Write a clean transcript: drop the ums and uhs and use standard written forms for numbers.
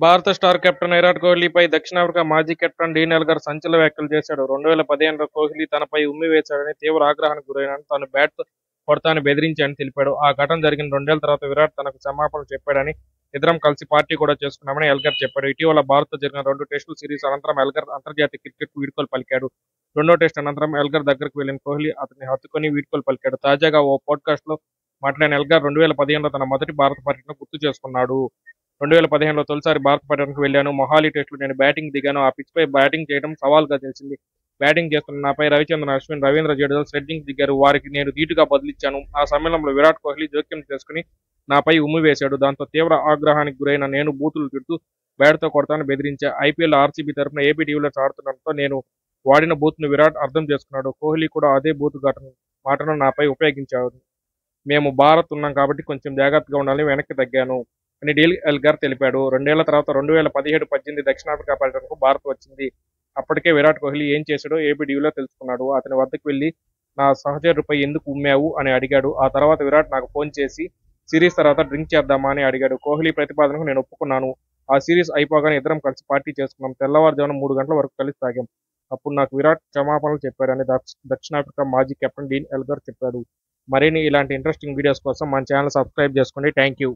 భారత star captain Virat కోహ్లీపై దక్షిణాఫ్రికా మాజీ కెప్టెన్ డీన్ ఎల్గర్ సంచలన వ్యాఖ్యలు చేశాడు. 2015లో కోహ్లీ తనపై ఉమ్మి వేశాడని, తీవ్ర ఆగ్రహానికి గురైనానని, తాను బ్యాట్తో కొడతానని బెదిరించానని తెలిపాడు. ఆ ఘటన జరిగిన 2 ఏళ్ల తర్వాత విరాట్ తనకు క్షమాపణలు చెప్పాడని, ఇద్దరం కలిసి పార్టీ కూడా చేసుకున్నామని ఎల్గర్ చెప్పాడు. ఇటీవల భారత్తో జరిగిన 2 టెస్టుల సిరీస్ అనంతరం ఎల్గర్ అంతర్జాతీయ క్రికెట్కు వీడ్కోలు పలికాడు. 2వ టెస్ట్ అనంతరం ఎల్గర్ దగ్గరకు వెళ్లిన కోహ్లీ అతన్ని హత్తుకుని వీడ్కోలు పలికాడు. తాజాగా ఓ పోడ్కాస్ట్లో మాట్లాడిన ఎల్గర్ 2015లో తన మొదటి భారత పర్యటనను గుర్తు చేసుకున్నాడు. 2015లో తొలిసారి భారత పర్యటనకు వెళ్లాను. మొహాలీ టెస్టులో నేను బ్యాటింగ్ దిగాను. ఆ పిచ్పై బ్యాటింగ్ చేయడం సవాల్గా తెలిసింది. బ్యాటింగ్ చేస్తున్న నాపై రవిచంద్రన్ అశ్విన్, రవీంద్ర జడేజా స్లెడ్జింగ్ దిగారు. వారికి నేను ధీటుగా బదులిచ్చాను. ఆ సమయంలో విరాట్ కోహ్లీ జోక్యం చేసుకుని నాపై ఉమ్మి వేశాడు. దాంతో తీవ్ర ఆగ్రహానికి గురైన నేను బూతులు తిడుతూ బ్యాట్తో కొడతానని బెదిరించా. ఐపీఎల్ ఆర్సీబీ తరఫున ఏపీ డివిలియర్స్ ఆడుతుండటంతో నేను వాడిన బూత్ను విరాట్ అర్థం చేసుకున్నాడు. కోహ్లీ కూడా అదే బూత్ మాటను నాపై ఉపయోగించాడు. మేము భారత్ ఉన్నాం కాబట్టి కొంచెం జాగ్రత్తగా ఉండాలని వెనక్కి తగ్గాను అని డీల్ ఎల్గర్ తెలిపాడు. 2 ఏళ్ల తర్వాత 2017-18 దక్షిణాఫ్రికా పర్యటనకు భారత్ వచ్చింది. అప్పటికే విరాట్ కోహ్లీ ఏం చేశాడో ఏబీ డివిలియర్స్ తెలుసుకున్నాడు. అతని వద్దకు వెళ్లి నా సహచరుడిపై ఎందుకు ఉమ్మావు అని అడిగాడు. ఆ తర్వాత విరాట్ నాకు ఫోన్ చేసి సిరీస్ తర్వాత డ్రింక్ చేద్దామా అని అడిగాడు. కోహ్లీ ప్రతిపాదనకు నేను ఒప్పుకున్నాను. ఆ సిరీస్ అయిపోగానే ఇద్దరం కలిసి పార్టీ చేసుకున్నాం. తెల్లవారుజామున 3 గంటల వరకు కలిసి తాగాం. అప్పుడు నాకు విరాట్ క్షమాపణలు చెప్పాడని దక్షిణాఫ్రికా మాజీ కెప్టెన్ డీన్ ఎల్గర్ చెప్పాడు. మరిన్ని ఇలాంటి ఇంట్రెస్టింగ్ వీడియోస్ కోసం మన ఛానల్ సబ్స్క్రైబ్ చేసుకోండి. Thank you.